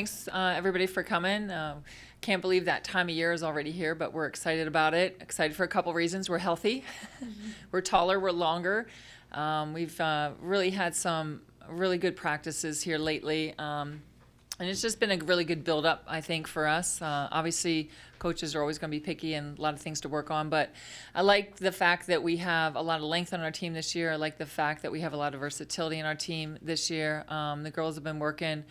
Thanks, everybody, for coming. Can't believe that time of year is already here, but we're excited about it. Excited for a couple reasons. We're healthy. We're taller. We're longer. We've really had some really good practices here lately. And it's just been a really good build-up, I think, for us. Obviously, coaches are always going to be picky and a lot of things to work on. But I like the fact that we have a lot of length on our team this year. I like the fact that we have a lot of versatility in our team this year. The girls have been working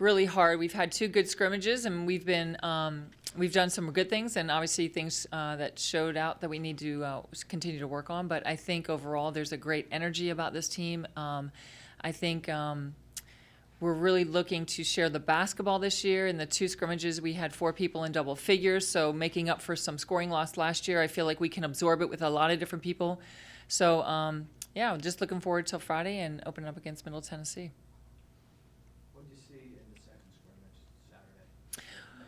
really hard. We've had 2 good scrimmages, and we've done some good things, and obviously things that showed out that we need to continue to work on. But I think overall there's a great energy about this team. I think we're really looking to share the basketball this year. In the 2 scrimmages, we had 4 people in double figures, so making up for some scoring loss last year. I feel like we can absorb it with a lot of different people. So, yeah, just looking forward till Friday and opening up against Middle Tennessee. What did you see in the second scrimmage Saturday?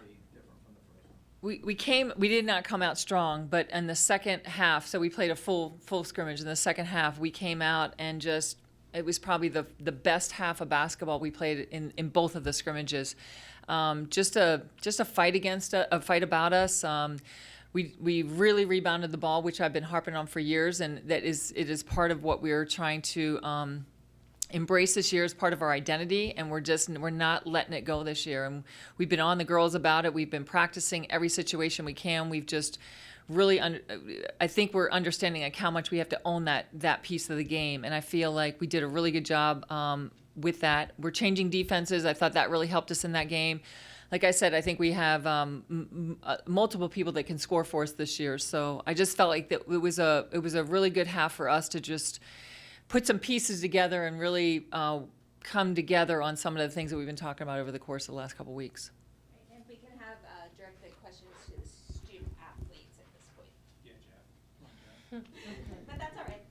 Any different from the first one? We did not come out strong, but in the second half, so we played a full scrimmage. In the second half, we came out and just, it was probably the best half of basketball we played in both of the scrimmages. Just a fight about us. We really rebounded the ball, which I've been harping on for years, and it is part of what we're trying to embrace this year as part of our identity, and we're not letting it go this year. And we've been on the girls about it. We've been practicing every situation we can. We've just really, I think we're understanding like how much we have to own that piece of the game, and I feel like we did a really good job with that. We're changing defenses. I thought that really helped us in that game. Like I said, I think we have multiple people that can score for us this year. So I just felt like that it was a really good half for us to just put some pieces together and really come together on some of the things that we've been talking about over the course of the last couple of weeks. And if we can have directed questions to the student athletes at this point. Yeah, Jeff. But that's all right.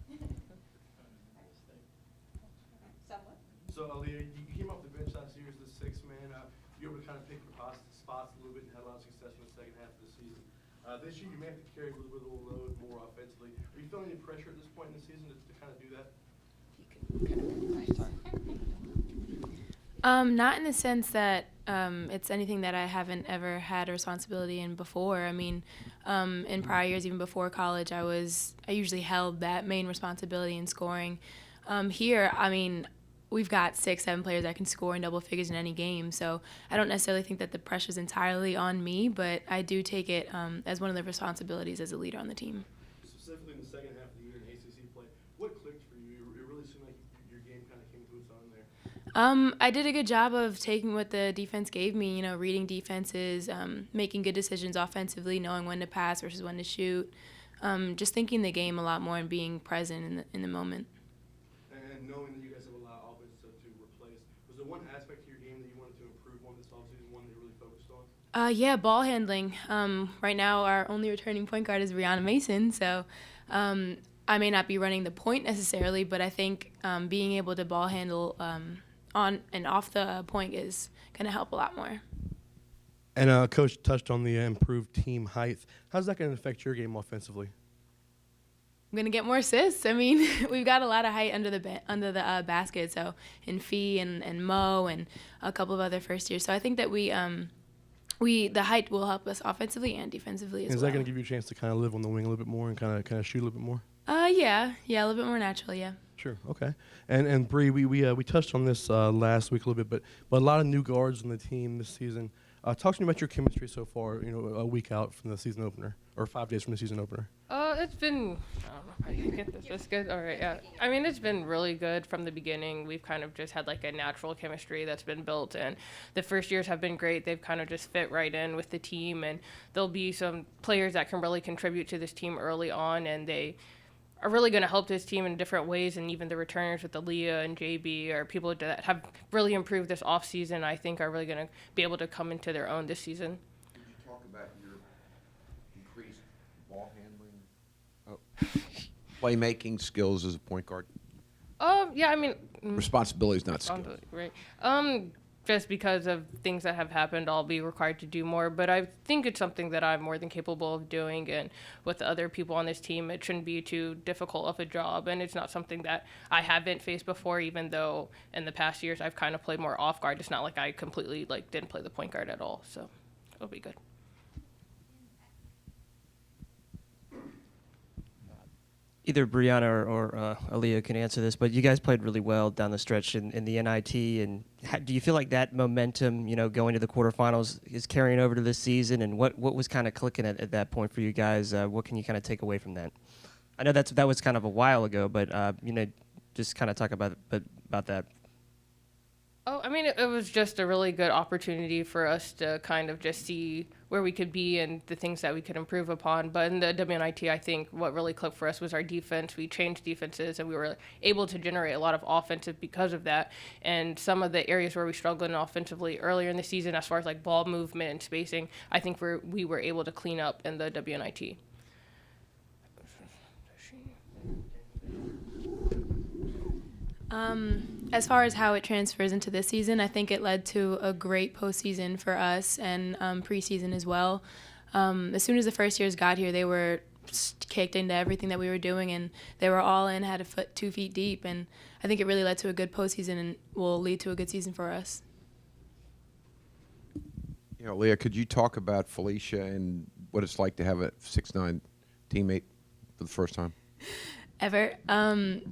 Somewhat. So, Aliyah, you came off the bench last year as the 6th man. You were able to kind of pick your spots a little bit and had a lot of success in the second half of the season. This year, you may have to carry a little bit of a load more offensively. Are you feeling any pressure at this point in the season to kind of do that? Not in the sense that it's anything that I haven't ever had a responsibility in before. I mean, in prior years, even before college, I usually held that main responsibility in scoring. Here, I mean, we've got 6, 7 players that can score in double figures in any game, so I don't necessarily think that the pressure's entirely on me, but I do take it as one of the responsibilities as a leader on the team. Specifically in the second half of the year in ACC play, what clicked for you? It really seemed like your game kind of came to its own there. I did a good job of taking what the defense gave me, reading defenses, making good decisions offensively, knowing when to pass versus when to shoot, just thinking the game a lot more and being present in the moment. And knowing that you guys have a lot of offense to replace, was there one aspect to your game that you wanted to improve on this offseason, one that you really focused on? Yeah, ball handling. Right now, our only returning point guard is Breyana Mason, so I may not be running the point necessarily, but I think being able to ball handle on and off the point is going to help a lot more. And Coach touched on the improved team height. How's that going to affect your game offensively? I'm going to get more assists. I mean, we've got a lot of height under the basket, so in Fee and Mo and a couple of other first years. So I think that the height will help us offensively and defensively as well. Is that going to give you a chance to kind of live on the wing a little bit more and kind of shoot a little bit more? Yeah, a little bit more natural, yeah. Sure. Okay. And Bree, we touched on this last week a little bit, but a lot of new guards on the team this season. Talk to me about your chemistry so far. A week out from the season opener, or 5 days from the season opener. It's been, I don't know if I can get this. That's good. All right. Yeah. I mean, it's been really good from the beginning. We've kind of just had like a natural chemistry that's been built, and the first years have been great. They've kind of just fit right in with the team, and there'll be some players that can really contribute to this team early on, and they are really going to help this team in different ways. And even the returners with Aliyah and JB are people that have really improved this offseason. I think are really going to be able to come into their own this season. Could you talk about your increased ball handling, playmaking skills as a point guard? Yeah, I mean, Responsibility is not skill. right. just because of things that have happened, I'll be required to do more. But I think it's something that I'm more than capable of doing. And with the other people on this team, it shouldn't be too difficult of a job. And it's not something that I haven't faced before, even though in the past years I've kind of played more off guard. It's not like I completely didn't play the point guard at all. So it'll be good. Either Breyana or Aliyah can answer this, but you guys played really well down the stretch in the NIT. And do you feel like that momentum, going to the quarterfinals, is carrying over to this season? And what was kind of clicking at that point for you guys? What can you kind of take away from that? I know that was kind of a while ago, but just kind of talk about that. Oh, I mean, it was just a really good opportunity for us to kind of just see where we could be and the things that we could improve upon. But in the WNIT, I think what really clicked for us was our defense. We changed defenses, and we were able to generate a lot of offensive because of that. And some of the areas where we struggled offensively earlier in the season, as far as like ball movement and spacing, I think we were able to clean up in the WNIT. As far as how it transfers into this season, I think it led to a great postseason for us and preseason as well. As soon as the first years got here, they were kicked into everything that we were doing, and they were all in, had 2 feet deep, and I think it really led to a good postseason and will lead to a good season for us. Leah, could you talk about Felicia and what it's like to have a 6'9" teammate for the first time? Ever.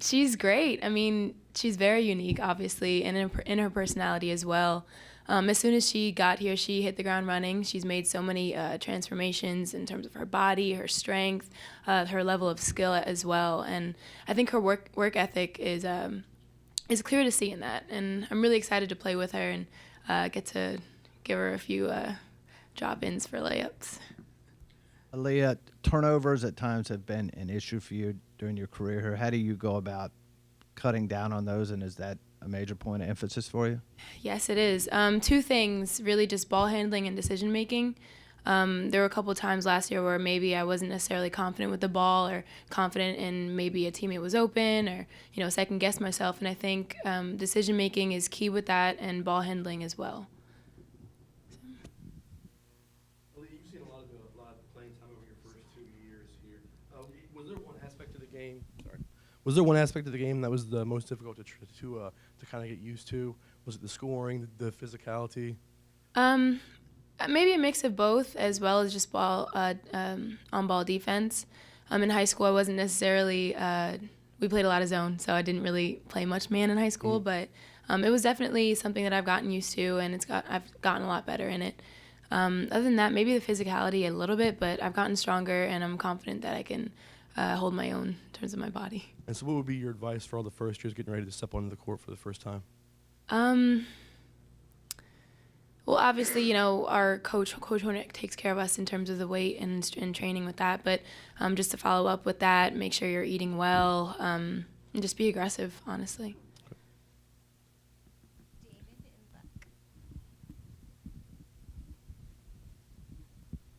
She's great. I mean, she's very unique, obviously, and in her personality as well. As soon as she got here, she hit the ground running. She's made so many transformations in terms of her body, her strength, her level of skill as well. And I think her work ethic is clear to see in that. And I'm really excited to play with her and get to give her a few drop-ins for layups. Aliyah, turnovers at times have been an issue for you during your career here. How do you go about cutting down on those, and is that a major point of emphasis for you? Yes, it is. 2 things, really, just ball handling and decision making. There were a couple of times last year where maybe I wasn't necessarily confident with the ball or confident in maybe a teammate was open or, second guess myself. And I think decision making is key with that, and ball handling as well. You've seen a lot of playing time over your first 2 years here. Was there one aspect of the game? Was there one aspect of the game that was the most difficult to kind of get used to? Was it the scoring, the physicality? Maybe a mix of both, as well as just on-ball defense. In high school, I wasn't necessarily. We played a lot of zone, so I didn't really play much man in high school. But it was definitely something that I've gotten used to, and I've gotten a lot better in it. Other than that, maybe the physicality a little bit, but I've gotten stronger, and I'm confident that I can hold my own in terms of my body. And so what would be your advice for all the first years getting ready to step onto the court for the first time? Well, obviously, our coach Hornick takes care of us in terms of the weight and training with that. But just to follow up with that, make sure you're eating well, and just be aggressive, honestly.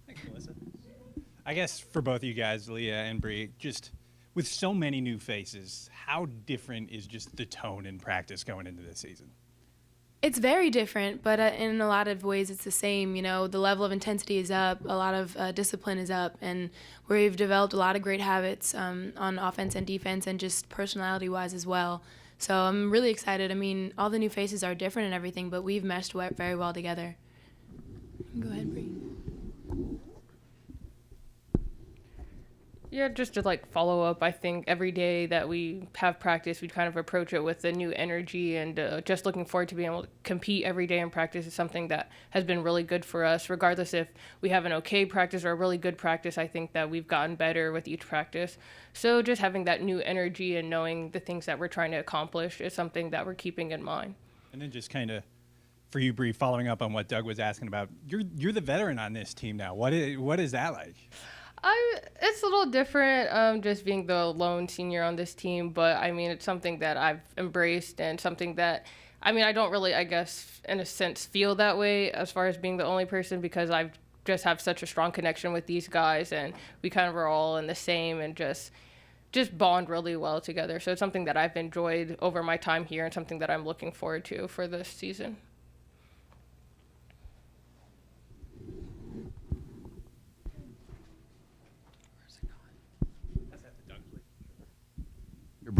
Thanks, Melissa. I guess for both of you guys, Leah and Bree, just with so many new faces, how different is just the tone in practice going into this season? It's very different, but in a lot of ways it's the same. The level of intensity is up, a lot of discipline is up, and we've developed a lot of great habits on offense and defense and just personality-wise as well. So I'm really excited. I mean, all the new faces are different and everything, but we've meshed very well together. Go ahead, Bree. Yeah, just to follow up, I think every day that we have practice, we kind of approach it with a new energy, and just looking forward to being able to compete every day in practice is something that has been really good for us. Regardless if we have an okay practice or a really good practice, I think that we've gotten better with each practice. So just having that new energy and knowing the things that we're trying to accomplish is something that we're keeping in mind. And then just kind of, for you, Bree, following up on what Doug was asking about, you're the veteran on this team now. What is that like? It's a little different, just being the lone senior on this team, but I mean, it's something that I've embraced and something that, I don't really, I guess, in a sense, feel that way as far as being the only person, because I've just have such a strong connection with these guys, and we kind of are all in the same and just bond really well together. So it's something that I've enjoyed over my time here and something that I'm looking forward to for this season.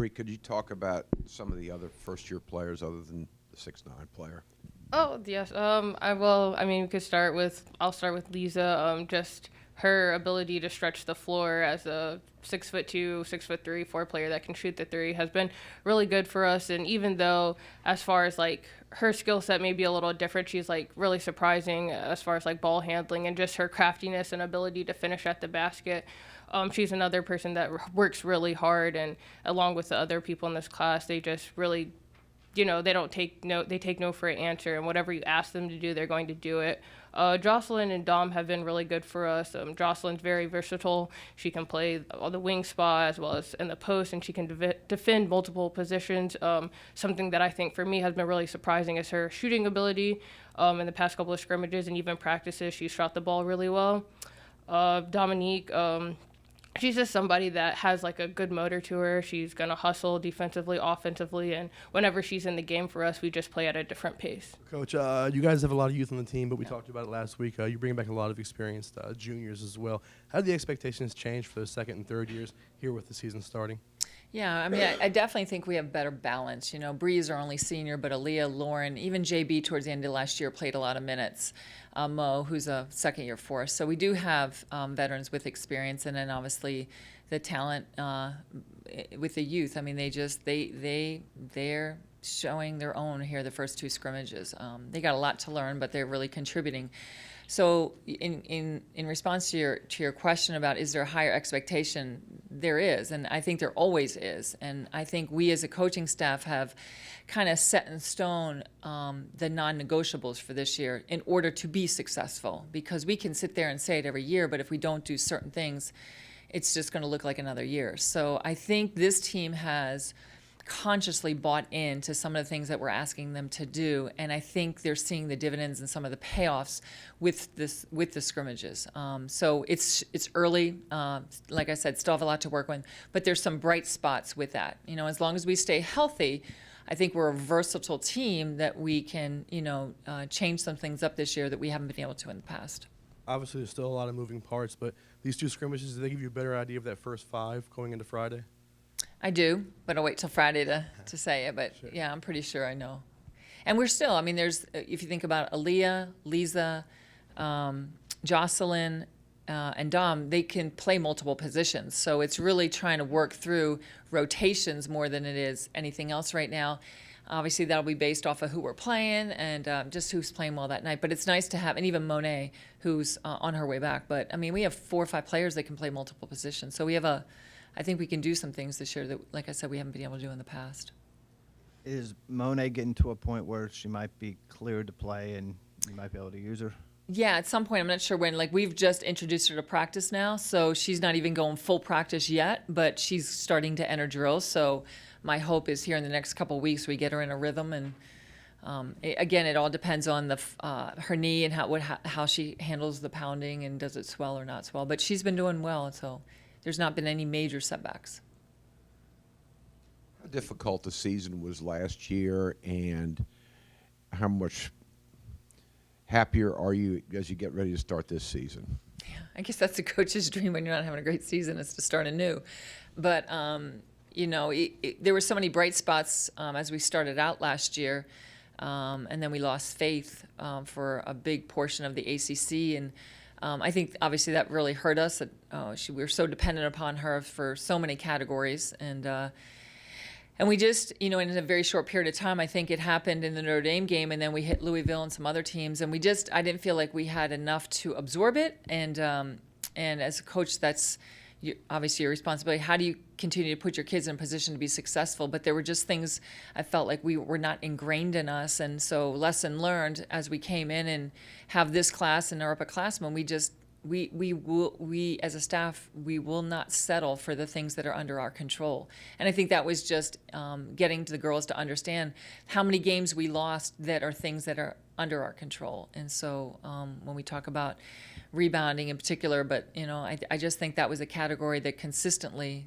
Bree, could you talk about some of the other first-year players other than the 6'9" player? Oh yes. I will. I mean, we could start with. I'll start with Lisa. Just her ability to stretch the floor as a 6'2", 6'3", 4 player that can shoot the three has been really good for us. And even though, as far as like her skill set may be a little different, she's like really surprising as far as like ball handling and just her craftiness and ability to finish at the basket. She's another person that works really hard, and along with the other people in this class, they just really, they don't take no, they take no for an answer, and whatever you ask them to do, they're going to do it. Jocelyn and Dom have been really good for us. Jocelyn's very versatile. She can play on the wing spot as well as in the post, and she can defend multiple positions. Something that I think for me has been really surprising is her shooting ability. In the past couple of scrimmages and even practices, she shot the ball really well. Dominique, she's just somebody that has like a good motor to her. She's going to hustle defensively, offensively, and whenever she's in the game for us, we just play at a different pace. Coach, you guys have a lot of youth on the team, but we talked about it last week. You bring back a lot of experienced juniors as well. How do the expectations change for those second and third years here with the season starting? Yeah, I mean, I definitely think we have better balance. Bree is our only senior, but Aliyah, Lauren, even JB towards the end of last year played a lot of minutes. Mo, who's a second year for us. So we do have veterans with experience, and then obviously the talent with the youth. I mean, they're showing their own here the first two scrimmages. They got a lot to learn, but they're really contributing. So in response to your question about is there a higher expectation, there is, and I think there always is. And I think we as a coaching staff have kind of set in stone the non-negotiables for this year in order to be successful, because we can sit there and say it every year, but if we don't do certain things, it's just going to look like another year. So I think this team has consciously bought into some of the things that we're asking them to do, and I think they're seeing the dividends and some of the payoffs with the scrimmages. So it's early. Like I said, still have a lot to work with, but there's some bright spots with that. As long as we stay healthy, I think we're a versatile team that we can change some things up this year that we haven't been able to in the past. Obviously, there's still a lot of moving parts, but these two scrimmages, do they give you a better idea of that first five going into Friday? I do, but I'll wait till Friday to say it. But Sure. Yeah, I'm pretty sure I know. And we're still, I mean, there's, if you think about Aliyah, Lisa, Jocelyn, and Dom, they can play multiple positions. So it's really trying to work through rotations more than it is anything else right now. Obviously, that'll be based off of who we're playing and just who's playing well that night. But it's nice to have, and even Monet, who's on her way back. But, I mean, we have 4 or 5 players that can play multiple positions. So we have I think we can do some things this year that, like I said, we haven't been able to do in the past. Is Monet getting to a point where she might be cleared to play and you might be able to use her? Yeah, at some point, I'm not sure when. Like, we've just introduced her to practice now, so she's not even going full practice yet, but she's starting to enter drills. So my hope is here in the next couple of weeks we get her in a rhythm. And again, it all depends on her knee and how she handles the pounding and does it swell or not swell. But she's been doing well, so there's not been any major setbacks. How difficult the season was last year, and how much happier are you as you get ready to start this season? Yeah, I guess that's the coach's dream when you're not having a great season, is to start anew. But, there were so many bright spots as we started out last year, and then we lost Faith for a big portion of the ACC, and I think obviously that really hurt us. We were so dependent upon her for so many categories, and we just, in a very short period of time, I think it happened in the Notre Dame game, and then we hit Louisville and some other teams, and I didn't feel like we had enough to absorb it. And as a coach, that's obviously your responsibility. How do you continue to put your kids in a position to be successful? But there were just things I felt like we were not ingrained in us, and so lesson learned as we came in and have this class and our upperclassmen. We as a staff, we will not settle for the things that are under our control. And I think that was just getting to the girls to understand how many games we lost that are things that are under our control. And so when we talk about rebounding in particular, but I just think that was a category that consistently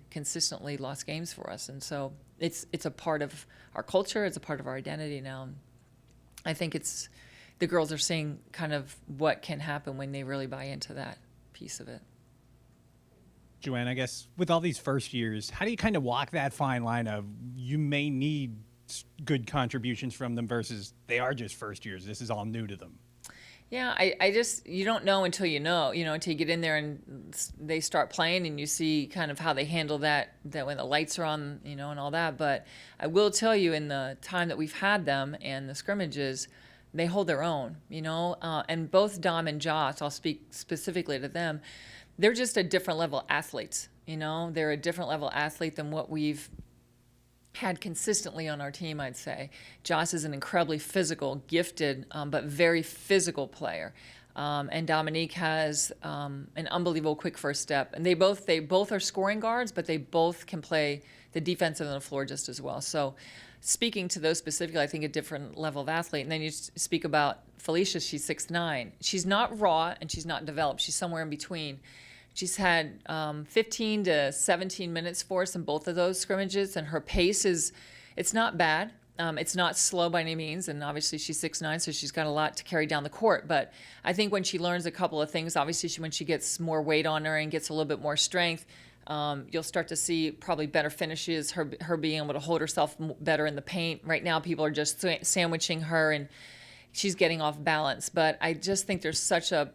lost games for us. And so it's a part of our culture, it's a part of our identity now. I think the girls are seeing kind of what can happen when they really buy into that piece of it. Joanne, I guess with all these first years, how do you kind of walk that fine line of you may need good contributions from them versus they are just first years, this is all new to them? Yeah, I just, you don't know until you know, until you get in there and they start playing and you see kind of how they handle that when the lights are on, and all that. But I will tell you, in the time that we've had them and the scrimmages, they hold their own, and both Dom and Josh, I'll speak specifically to them, they're just a different level athletes, they're a different level athlete than what we've had consistently on our team, I'd say. Josh is an incredibly physical, gifted, but very physical player. And Dominique has an unbelievable quick first step. And they both are scoring guards, but they both can play the defense on the floor just as well. So speaking to those specifically, I think a different level of athlete. And then you speak about Felicia, she's 6'9". She's not raw and she's not developed. She's somewhere in between. She's had 15 to 17 minutes for us in both of those scrimmages, and her pace it's not bad. It's not slow by any means, and obviously she's 6'9", so she's got a lot to carry down the court. But I think when she learns a couple of things, obviously when she gets more weight on her and gets a little bit more strength, you'll start to see probably better finishes, her being able to hold herself better in the paint. Right now people are just sandwiching her, and she's getting off balance. But I just think there's such a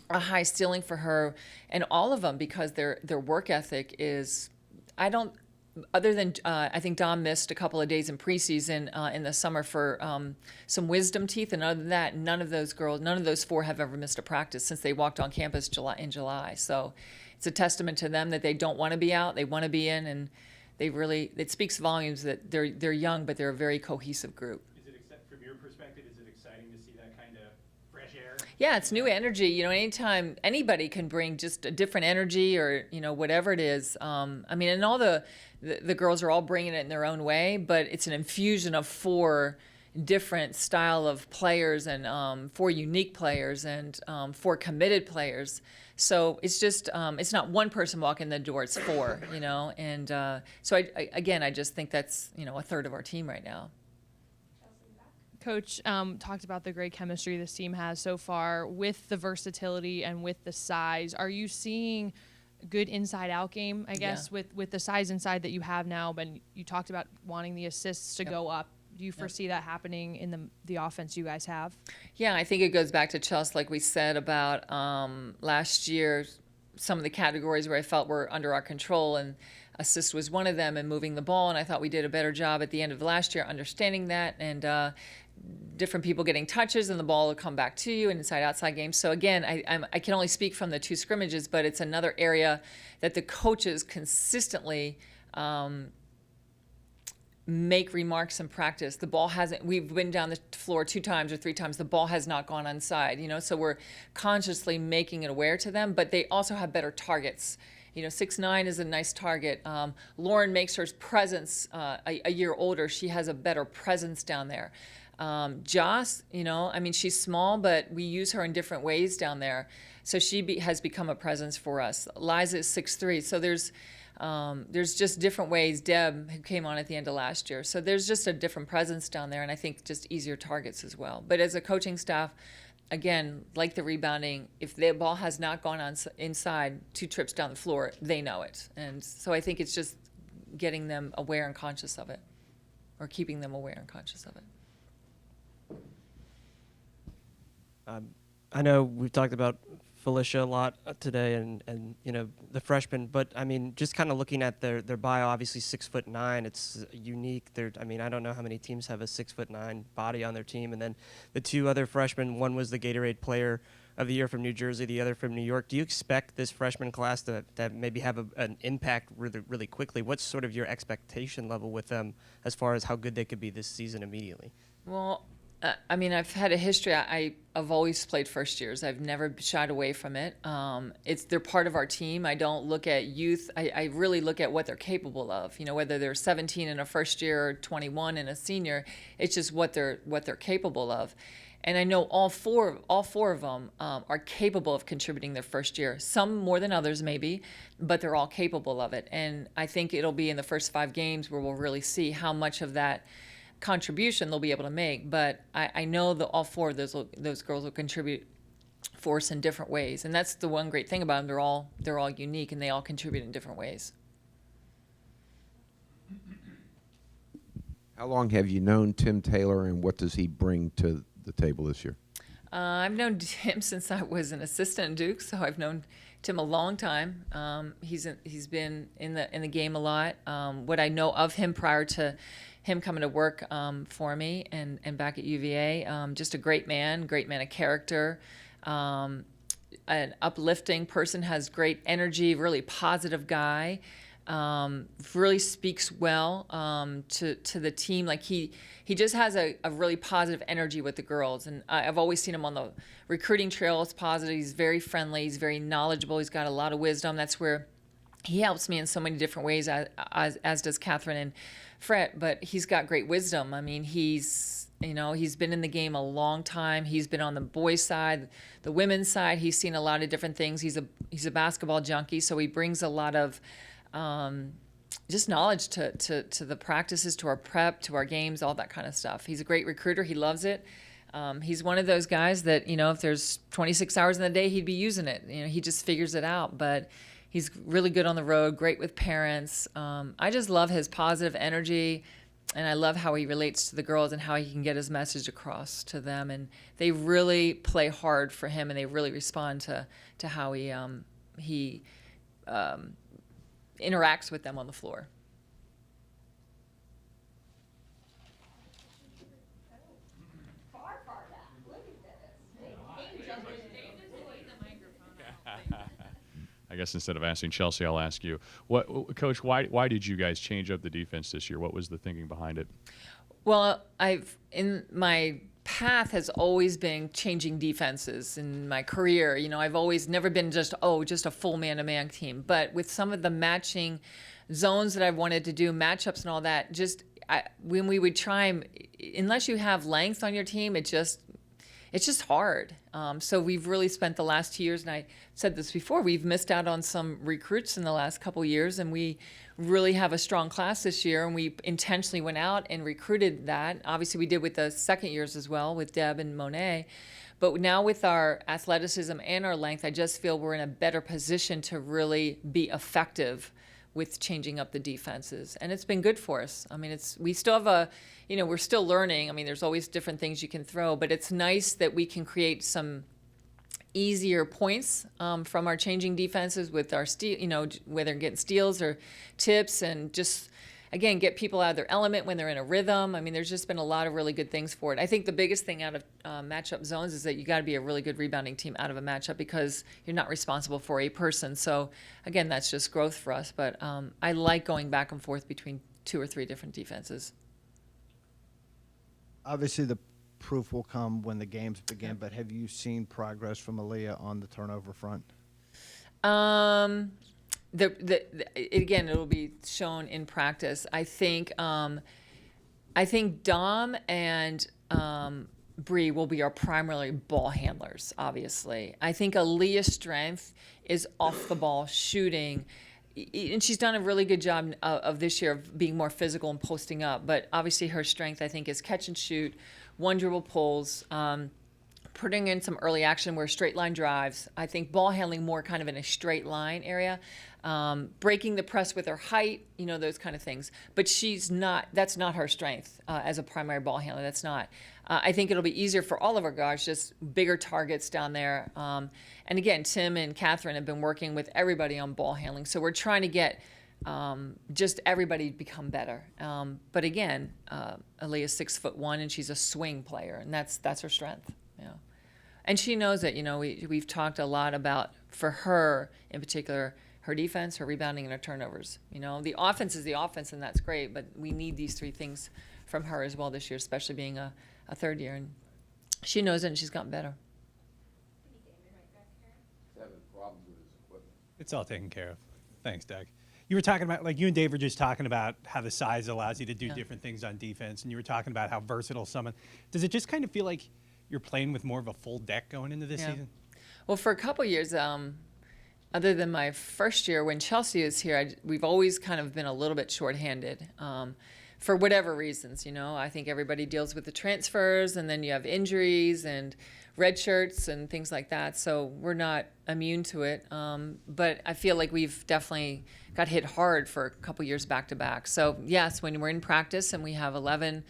high ceiling for her and all of them, because their work ethic is, other than I think Dom missed a couple of days in preseason in the summer for some wisdom teeth, and other than that, none of those four have ever missed a practice since they walked on campus in July. So it's a testament to them that they don't want to be out, they want to be in, and it speaks volumes that they're young, but they're a very cohesive group. From your perspective, is it exciting to see that kind of fresh air? Yeah, it's new energy. Anytime anybody can bring just a different energy, or whatever it is. And all the girls are all bringing it in their own way, but it's an infusion of four different style of players, and four unique players, and four committed players. So it's just it's not one person walking the door; it's four. And so I just think that's a third of our team right now. Coach talked about the great chemistry this team has so far with the versatility and with the size. Are you seeing good inside-out game, I guess, with the size inside that you have now? But you talked about wanting the assists to go up. Do you foresee that happening in the offense you guys have? Yeah, I think it goes back to Chelsea, like we said about last year, some of the categories where I felt were under our control, and assist was one of them, and moving the ball. And I thought we did a better job at the end of last year understanding that, and different people getting touches, and the ball will come back to you in inside-outside games. So again, I can only speak from the two scrimmages, but it's another area that the coaches consistently make remarks in practice. The ball we've been down the floor 2 times or 3 times, the ball has not gone onside, so we're consciously making it aware to them, but they also have better targets. 6'9" is a nice target. Lauren makes her presence a year older. She has a better presence down there. Joss, she's small, but we use her in different ways down there. So she has become a presence for us. Liza is 6'3", so there's just different ways. Deb, who came on at the end of last year. So there's just a different presence down there, and I think just easier targets as well. But as a coaching staff, again, like the rebounding, if the ball has not gone on inside 2 trips down the floor, they know it. And so I think it's just getting them aware and conscious of it, or keeping them aware and conscious of it. I know we've talked about Felicia a lot today, and the freshmen, but just kind of looking at their bio, obviously 6'9", it's unique. I don't know how many teams have a 6'9" body on their team, and then the 2 other freshmen, one was the Gatorade Player of the Year from New Jersey, the other from New York. Do you expect this freshman class to maybe have an impact really, really quickly? What's sort of your expectation level with them as far as how good they could be this season immediately? Well, I've had a history. I've always played first years. I've never shied away from it. They're part of our team. I don't look at youth. I really look at what they're capable of. Whether they're 17 in a first year or 21 in a senior, it's just what they're capable of. And I know all four of them are capable of contributing their first year. Some more than others, maybe, but they're all capable of it. And I think it'll be in the first 5 games where we'll really see how much of that contribution they'll be able to make. But I know that all 4 of those girls will contribute force in different ways. And that's the one great thing about them. They're all unique, and they all contribute in different ways. How long have you known Tim Taylor, and what does he bring to the table this year? I've known Tim since I was an assistant at Duke, so I've known Tim a long time. He's been in the game a lot. What I know of him prior to him coming to work for me and back at UVA, just a great man of character, an uplifting person, has great energy, really positive guy. Really speaks well to the team. Like he just has a really positive energy with the girls, and I've always seen him on the recruiting trail. It's positive. He's very friendly. He's very knowledgeable. He's got a lot of wisdom. That's where he helps me in so many different ways, as does Catherine and Fred. But he's got great wisdom. I mean, he's been in the game a long time. He's been on the boys' side, the women's side. He's seen a lot of different things. He's a basketball junkie, so he brings a lot of just knowledge to the practices, to our prep, to our games, all that kind of stuff. He's a great recruiter. He loves it. He's one of those guys that, if there's 26 hours in the day, he'd be using it. He just figures it out. But he's really good on the road, great with parents. I just love his positive energy, and I love how he relates to the girls and how he can get his message across to them. And they really play hard for him, and they really respond to how he interacts with them on the floor. Far back. Look at this. I guess instead of asking Chelsea, I'll ask you, Coach, why did you guys change up the defense this year? What was the thinking behind it? Well, my path has always been changing defenses in my career. I've always never been just a full man-to-man team. But with some of the matching zones that I've wanted to do, matchups and all that, when we would try them, unless you have length on your team, it's just hard. So we've really spent the last 2 years, and I said this before, we've missed out on some recruits in the last couple years, and we really have a strong class this year, and we intentionally went out and recruited that. Obviously, we did with the second years as well, with Deb and Monet. But now with our athleticism and our length, I just feel we're in a better position to really be effective with changing up the defenses. And it's been good for us. I mean, we still have we're still learning. I mean, there's always different things you can throw, but it's nice that we can create some easier points from our changing defenses with our steal, whether getting steals or tips, and just, again, get people out of their element when they're in a rhythm. I mean, there's just been a lot of really good things for it. I think the biggest thing out of matchup zones is that you got to be a really good rebounding team out of a matchup, because you're not responsible for a person. So, again, that's just growth for us. But I like going back and forth between 2 or 3 different defenses. Obviously, the proof will come when the games begin, but have you seen progress from Aliyah on the turnover front? Again, it will be shown in practice. I think Dom and Bree will be our primary ball handlers, obviously. I think Aliyah's strength is off the ball shooting, and she's done a really good job of this year of being more physical and posting up. But obviously her strength, I think, is catch and shoot, one dribble pulls, putting in some early action where straight line drives. I think ball handling more kind of in a straight line area, breaking the press with her height, those kind of things. But that's not her strength as a primary ball handler. That's not. I think it'll be easier for all of our guys, just bigger targets down there. And again, Tim and Catherine have been working with everybody on ball handling. So we're trying to get just everybody become better. But again, Aliyah's 6'1", and she's a swing player, and that's her strength. And she knows it. We've talked a lot about, for her in particular, her defense, her rebounding, and her turnovers. The offense is the offense, and that's great. But we need these 3 things from her as well this year, especially being a third year. And she knows it, and she's gotten better. It's all taken care of. Thanks, Doug. You were talking about, like, you and Dave were just talking about how the size allows you to do different things on defense, and you were talking about how versatile someone. Does it just kind of feel like you're playing with more of a full deck going into this season? Well, for a couple of years, other than my first year when Chelsea was here, we've always kind of been a little bit shorthanded. for whatever reasons, I think everybody deals with the transfers, and then you have injuries and red shirts and things like that. So we're not immune to it. But I feel like we've definitely got hit hard for a couple years back to back. So yes, when we're in practice and we have 11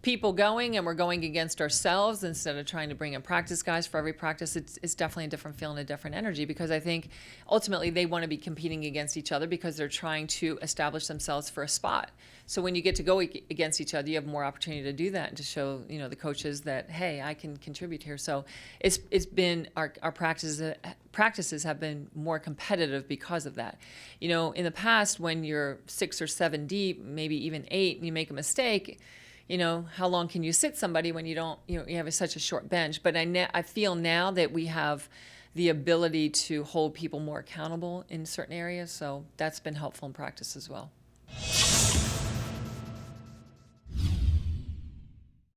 people going and we're going against ourselves instead of trying to bring in practice guys for every practice, it's definitely a different feel and a different energy, because I think ultimately they want to be competing against each other because they're trying to establish themselves for a spot. So when you get to go against each other, you have more opportunity to do that and to show the coaches that, hey, I can contribute here. So it's been our practices have been more competitive because of that. In the past, when you're 6 or 7 deep, maybe even 8, and you make a mistake, how long can you sit somebody when you don't, you have such a short bench? But I feel now that we have the ability to hold people more accountable in certain areas, so that's been helpful in practice as well.